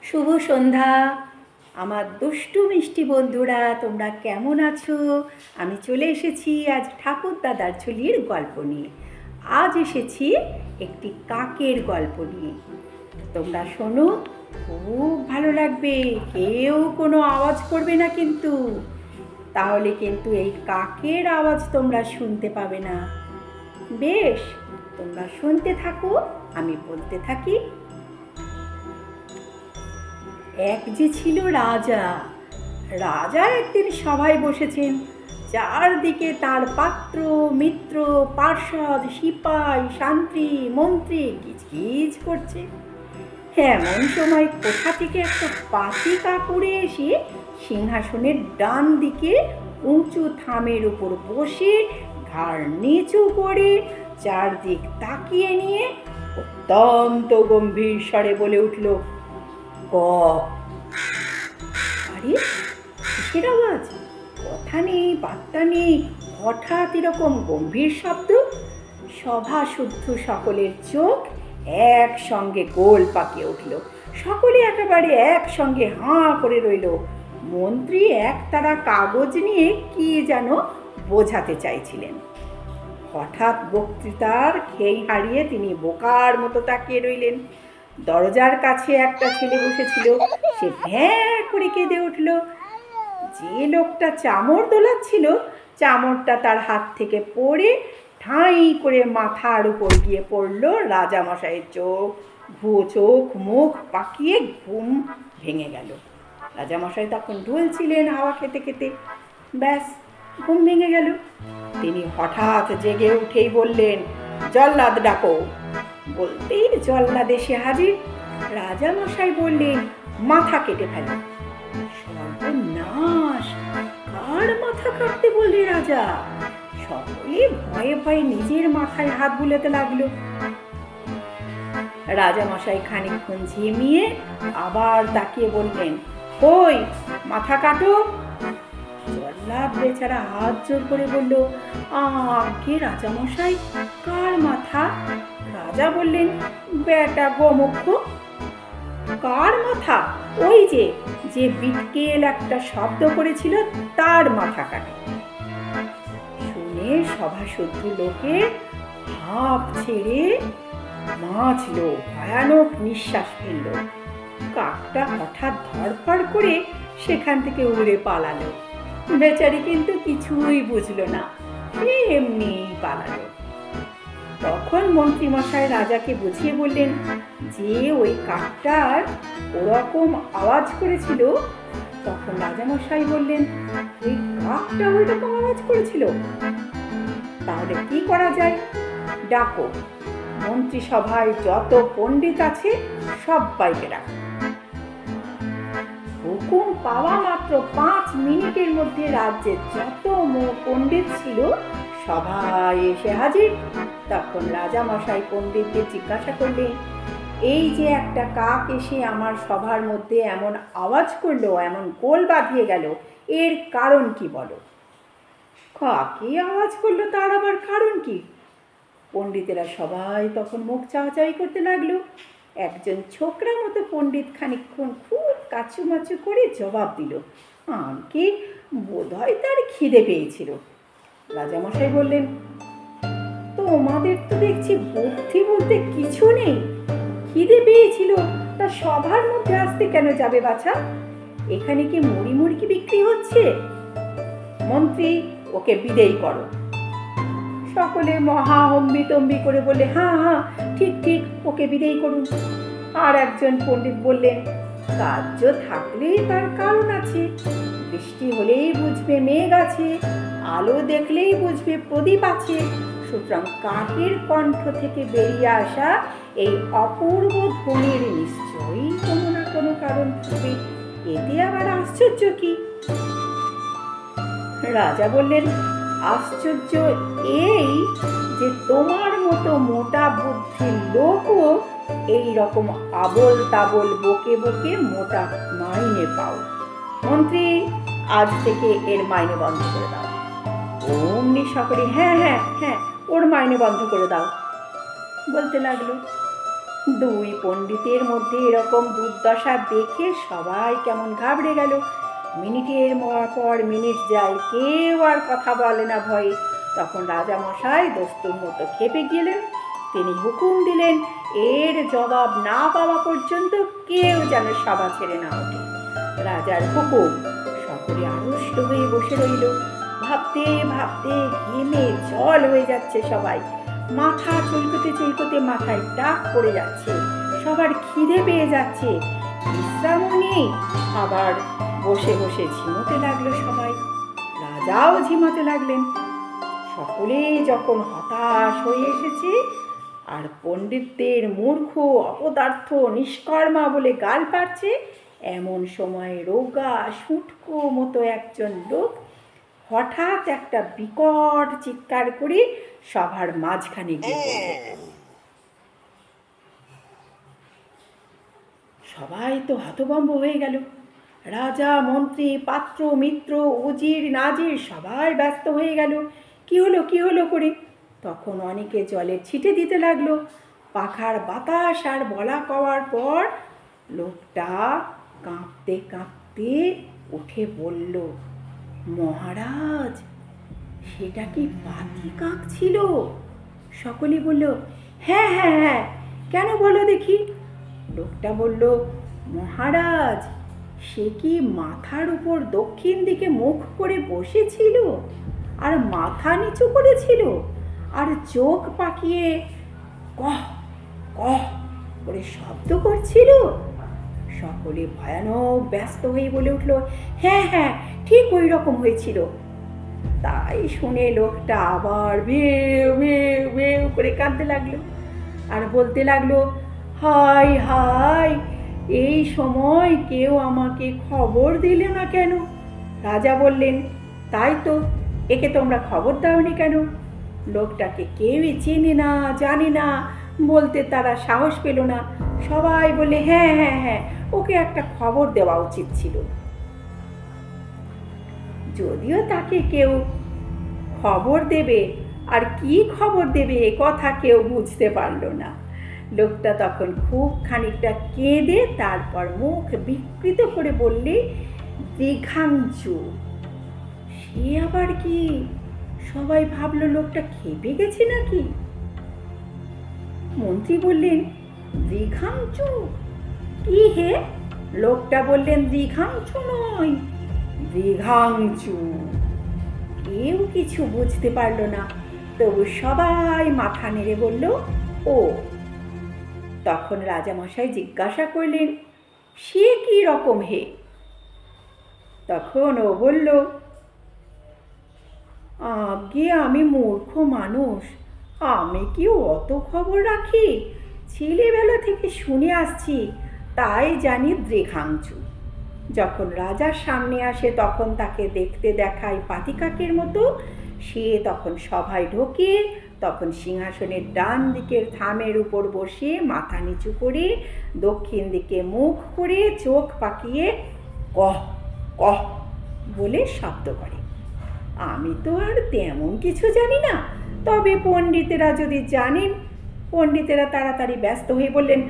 শুভ সন্ধ্যা আমার দুষ্টু মিষ্টি বন্ধুরা, তোমরা কেমন আছো? আমি চলে এসেছি আজ ঠাকুর দাদার ঝুলির গল্প নিয়ে। আজ এসেছি একটি কাকের গল্প নিয়ে। তোমরা শোনো, খুব ভালো লাগবে। কেউ কোনো আওয়াজ করবে না কিন্তু, তাহলে কিন্তু এই কাকের আওয়াজ তোমরা শুনতে পাবে না। বেশ, তোমরা শুনতে থাকো, আমি বলতে থাকি। এক যে ছিল রাজা। রাজা একদিন সভায় বসেছেন। চারদিকে তার পাত্র মিত্র পার্ষদ সিপাই শান্তি মন্ত্রী কিচকিচ করছে। এমন সময় কোথা থেকে একটা পাখি কাক উড়ে এসে সিংহাসনের ডান দিকে উঁচু থামের উপর বসে ঘাড় নিচু করে চারদিক তাকিয়ে নিয়ে অত্যন্ত গম্ভীর স্বরে বলে উঠল, ক। আরে কিসের আওয়াজ? কথা নেই বার্তা নেই, হঠাৎ এরকম গম্ভীর শব্দ। সভা শুদ্ধ সকলের চোখ একসঙ্গে গোল পাকিয়ে উঠল। সকলে একেবারে একসঙ্গে হাঁ করে রইল। মন্ত্রী একতারা কাগজ নিয়ে কি যেন বোঝাতে চাইছিলেন। হঠাৎ বক্তৃতার খেই হারিয়ে তিনি বোকার মতো তাকিয়ে রইলেন। দরজার কাছে একটা ছেলে বসেছিল, সে ভ্যাঁ করে কেঁদে উঠল। যে লোকটা চামর দোলাচ্ছিল, চামরটা তার হাত থেকে পড়ে ঠাঁই করে মাথার উপর গিয়ে পড়ল রাজামশাইয়ের চোখ মুখ পাকিয়ে ঘুম ভেঙে গেল। রাজামশাই তখন ঢুলছিলেন হাওয়া খেতে খেতে। ব্যাস, ঘুম ভেঙে গেল। তিনি হঠাৎ জেগে উঠেই বললেন, জল্লাদ ডাকো। বলতেই জল্লাদ এসে হাজির। রাজামশাই বললেন, মাথা কেটে ফেলো। সর্বনাশ! কার মাথা কাটতে বললে রাজা? সকলে ভয়ে ভয়ে নিজের মাথায় হাত বুলাতে লাগলো। রাজামশাই খানিকক্ষণ ঝিমিয়ে আবার তাকিয়ে বললেন, কই মাথা কাটো। জল্লাদ বেচারা হাত জোর করে বলল, আগে রাজামশাই, কার মাথা? রাজা বললেন, বেটা গোমুখ। কার মাথা? ওই যে বিটকেল একটা শব্দ করেছিল, তার মাথা কাটে। শুনে সভা শুদ্ধ লোকে হাঁপ ছেড়ে বাঁচল, ভয়ানক নিঃশ্বাস ফেলল। কাকটা হঠাৎ ধড়ফড় করে সেখান থেকে উড়ে পালালো। বেচারি কিন্তু কিছুই বুঝলো না, এমনি পালালো। তখন মন্ত্রীমশাই রাজাকে বুঝিয়ে বললেন যে ওই কাকটার ওরকম আওয়াজ করেছিল। তখন রাজামশাই বললেন, ওই কাকটা ওই রকম আওয়াজ করেছিল, তাহলে কি করা যায়? ডাকো, মন্ত্রিসভায় যত পণ্ডিত আছে সবাইকে ডাকো। হুকুম পাওয়া মাত্র 5 মিনিটের মধ্যে রাজ্যের যত পণ্ডিত ছিল সবাই এসে হাজির। তখন রাজামশাই পণ্ডিতদের জিজ্ঞাসা করলেন, এই যে একটা কাক এসে আমার সভার মধ্যে এমন আওয়াজ করলো, এমন গোল বাঁধিয়ে গেল, এর কারণ কি বলো? কাকে আওয়াজ করলো, তার আবার কারণ কি? পণ্ডিতেরা সবাই তখন মুখ চাওয়াচাই করতে লাগলো। একজন ছোকরা মতো পণ্ডিত খানিকক্ষণ খুব কাচুমাচু করে জবাব দিল, আমাকে বোধহয় তার খিদে পেয়েছিল। রাজামশাই বললেন, তোমাদের তো দেখছি বুদ্ধি বলতে কিছু নেই। খিদে পেয়েছিল তা সভার মধ্যে আসতে কেন যাবে বাছা? এখানে কি মুড়ি মুড়কি বিক্রি হচ্ছে? মন্ত্রী, ওকে বিদেয় করো। সকলে মহা হম্বিতম্বি করে বললে, হ্যাঁ ঠিক ঠিক, ওকে বিদেয় করুন। আর একজন পণ্ডিত বললেন, কার্য থাকলেই তার কারণ আছে। বৃষ্টি হলেই বুঝবে মেঘ আছে, আলো দেখলেই বুঝবে প্রদীপ আছে। সুতরাং কাকের কণ্ঠ থেকে বেরিয়ে আসা এই অপূর্ব ধ্বনির নিশ্চয়ই কোনো না কোনো কারণ থাকবে। এতে আবার আশ্চর্য কি? রাজা বললেন, আশ্চর্য এই যে তোমার মতো মোটা বুদ্ধির লোকও এই রকম আবল তাবল বকে বকে মোটা মাইনে পাও। মন্ত্রী, আজ থেকে এর মাইনে বন্ধ করে দাও। অমনি সকলে হ্যাঁ, ওর মাইনে বন্ধ করে দাও বলতে লাগলো। দুই পণ্ডিতের মধ্যে এরকম দুর্দশা দেখে সবাই কেমন ঘাবড়ে গেল। মিনিটের পর মিনিট যায়, কেউ আর কথা বলে না ভয়ে। তখন রাজামশাই দস্তুর মতো খেপে গেলেন। তিনি হুকুম দিলেন, এর জবাব না পাওয়া পর্যন্ত কেউ যেন সভা ছেড়ে না ওঠে। রাজার হুকুম। সকলে আড়ষ্ট হয়ে বসে রইল। ভাবতে ভাবতে ঘেমে জল হয়ে যাচ্ছে সবাই। মাথা চুলকোতে চুলকোতে মাথায় টাক পড়ে যাচ্ছে। সবার খিদে পেয়ে যাচ্ছে, বিশ্রামও নেই। আবার বসে বসে ঝিমোতে লাগলো সবাই। রাজাও ঝিমাতে লাগলেন। সকলে যখন হতাশ হয়ে এসেছে আর পণ্ডিতদের মূর্খ, অপদার্থ, নিষ্কর্মা বলে গাল পাচ্ছে, এমন সময় রোগা শুঁটকো মতো একজন লোক হঠাৎ একটা বিকট চিৎকার করে সভার মাঝখানে গিয়ে পড়ল। সবাই তো হতভম্ব হয়ে গেল। রাজা, মন্ত্রী, পাত্র, মিত্র, উজির, নাজির সবাই ব্যস্ত হয়ে গেল। কি হলো করে। তখন অনেকে জলের ছিটে দিতে লাগলো। পাখার বাতাস আর বলা কওয়ার পর লোকটা কাঁপতে কাঁপতে উঠে বলল, মহারাজ, সেটা কি পাতি কাক ছিল? সকলে বলল, হ্যাঁ হ্যাঁ হ্যাঁ, কেন বলো দেখি। লোকটা বলল, মহারাজ, সে কি মাথার উপর দক্ষিণ দিকে মুখ করে বসেছিল আর মাথা নিচু করেছিল আর চোখ পাকিয়ে কহ কহ করে শব্দ করছিল। সকলে ভয়ানক ব্যস্ত হয়ে বলে উঠল, হ্যাঁ হ্যাঁ, ঠিক ওই রকম হয়েছিল। তাই শুনে লোকটা আবার ভেউ ভেউ ভেউ করে কাঁদতে লাগলো আর বলতে লাগলো, হায় হায়, এই সময় কেউ আমাকে খবর দিলে না কেন? রাজা বললেন, তাই তো, একে তোমরা খবর দাওনি কেন? লোকটাকে কেউই চেনে না, জানে না বলতে তারা সাহস পেল না। সবাই বলে, হ্যাঁ হ্যাঁ হ্যাঁ, ওকে একটা খবর দেওয়া উচিত ছিল। যদিও তাকে কেউ খবর দেবে আর কি খবর দেবে এ কথা কেউ বুঝতে পারল না। লোকটা তখন খুব খানিকটা কেঁদে তারপর মুখ বিকৃত করে বললে, দীঘাঞ্চু। সে আবার কি? সবাই ভাবলো লোকটা খেপে গেছে নাকি। মন্ত্রী বললেন, দীঘাঞ্চু কি হে? লোকটা বললেন, দীঘাঞ্চু নয়, দীঘাঞ্চু। কেউ কিছু বুঝতে পারল না, তবু সবাই মাথা নেড়ে বলল, ও। তখন রাজামশাই জিজ্ঞাসা করলেন, সে কি রকম হে? তখন ও বলল, আগে আমি মূর্খ মানুষ, আমি কি অত খবর রাখি? ছেলেবেলা থেকে শুনে আসছি, তাই জানি দীঘাঞ্চু। যখন রাজার সামনে আসে তখন তাকে দেখতে দেখায় পাতিকাকের মতো। সে তখন সভায় ঢোকে, তখন সিংহাসনের ডান দিকের থামের উপর বসে মাথা নিচু করে দক্ষিণ দিকে মুখ করে চোখ পাকিয়ে কহ কহ বলে শব্দ করে। আমি তো আর তেমন কিছু জানি না, তবে পণ্ডিতেরা যদি জানেন। পণ্ডিতেরা তাড়াতাড়ি ব্যস্ত হয়ে বললেন,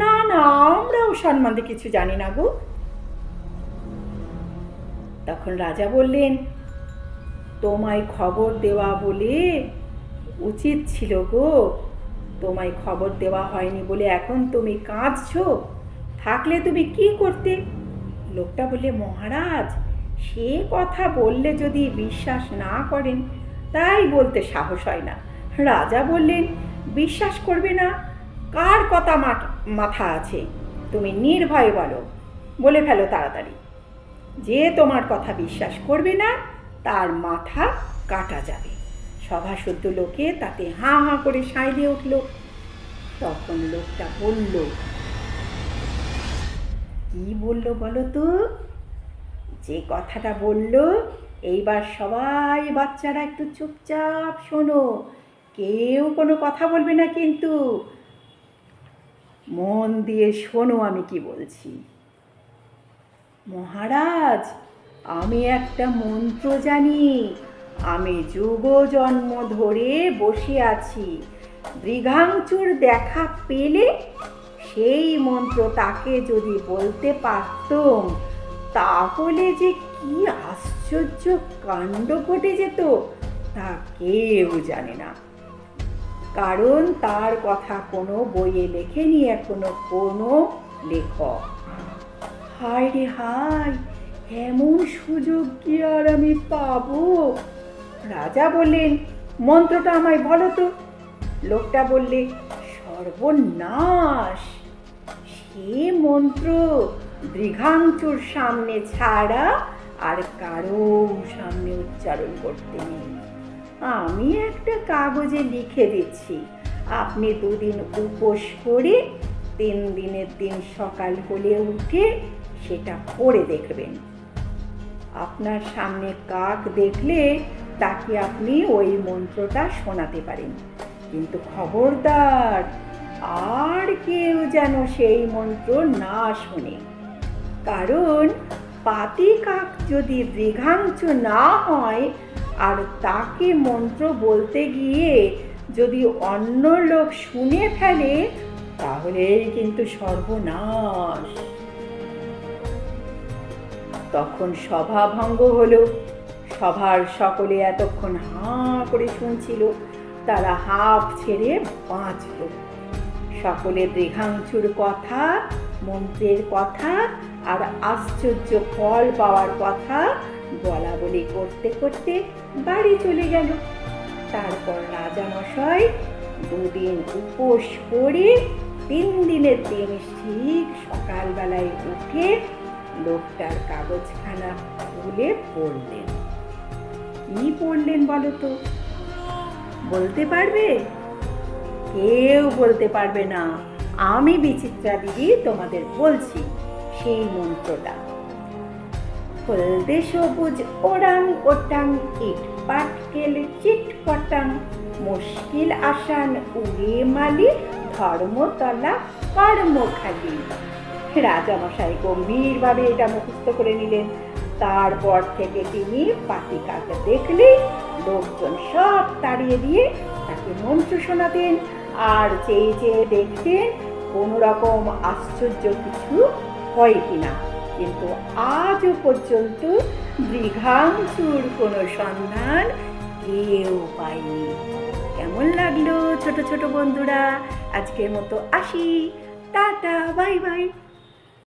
না না, আমরাও সম্বন্ধে কিছু জানি না গো। তখন রাজা বললেন, তোমায় খবর দেওয়া বলে উচিত ছিল গো, তোমায় খবর দেওয়া হয়নি বলে এখন তুমি কাঁদছো, থাকলে তুমি কি করতে? লোকটা বললে, মহারাজ, সে কথা বললে যদি বিশ্বাস না করেন তাই বলতে সাহস হয় না। রাজা বললেন, বিশ্বাস করবে না? কার কথা মাথা আছে? তুমি নির্ভয়ে বলো, বলে ফেলো তাড়াতাড়ি। যে তোমার কথা বিশ্বাস করবে না তার মাথা কাটা যাবে। সভাসুদ্ধ লোকে তাতে হাঁ হাঁ করে সাঁই দিয়ে উঠল। তখন লোকটা বলল, কি বলল বলো তো? যে কথাটা বলল, এইবার সবাই বাচ্চারা একটু চুপচাপ শোনো, কেউ কোনো কথা বলবে না, কিন্তু মন দিয়ে শোনো আমি কি বলছি। মহারাজ, আমি একটা মন্ত্র জানি। আমি যুগ জন্ম ধরে বসে আছি। দীঘাঞ্চুর দেখা পেলে সেই মন্ত্র তাকে যদি বলতে পারতুম, তাহলে যে কি আশ্চর্য কাণ্ড ঘটে যেত তা কেউ জানে না। কারণ তার কথা কোনো বইয়ে লেখেনি এখনো কোনো লেখক। হায় রে হায়, এমন সুযোগ কি আর আমি পাবো? রাজা বললেন, মন্ত্রটা আমায় বলো তো। লোকটা বললে, সর্বনাশ, সে মন্ত্র দৃঘাংচুর সামনে ছাড়া আর কারো সামনে উচ্চারণ করতে নেই। আমি একটা কাগজে লিখে দিচ্ছি, আপনি 2 দিন উপোস করে 3 দিনের দিন সকাল হলে উঠে সেটা পড়ে দেখবেন। আপনার সামনে কাক দেখলে তাকে আপনি ওই মন্ত্রটা শোনাতে পারেন, কিন্তু খবরদার আর কেউ যেন সেই মন্ত্র না শোনে। কারণ পাতি কাক যদি দৃঘাংচু না হয় আর তাকে মন্ত্র বলতে গিয়ে যদি অন্য লোক শুনে ফেলে, তাহলেই কিন্তু সর্বনাশ। তখন সভা ভঙ্গ হলো। সভার সকলে এতক্ষণ হাঁ করে শুনছিল, তারা হাঁপ ছেড়ে বাঁচল। সকলে দৃঘাংচুর কথা, মন্ত্রের কথা আর আশ্চর্য ফল পাওয়ার কথা বলা বলি করতে করতে বাড়ি চলে গেল। তারপর রাজামশাই 2 দিন উপোস করে 3 দিনের দিন ঠিক সকালবেলায় উঠে লোকটার কাগজখানা তুলে পড়লেন। কি পড়লেন বলো তো? বলতে পারবে? কেউ বলতে পারবে না। আমি বিচিত্রা দিদি তোমাদের বলছি সেই মন্ত্রটা। হলদে সবুজ ওরাং ওটাং ইট পাটকেল চিট পটাং, মুশকিল আসান উড়ে মালি, ধর্মতলা কর্মখালি। রাজামশাই গম্ভীরভাবে এটা মুখস্থ করে নিলেন। তারপর থেকে তিনি পাতি কাক দেখলেই লোকজন সব তাড়িয়ে দিয়ে তাকে মন্ত্র শোনাতেন আর চেয়ে চেয়ে দেখতেন কোনো রকম আশ্চর্য কিছু হয় কিনা। কিন্তু আজও পর্যন্ত দৃঘাংচুর কোনো সন্ধান কেউ পায়নি। কেমন লাগলো ছোট ছোট বন্ধুরা? আজকের মতো আসি, টাটা, বাই বাই।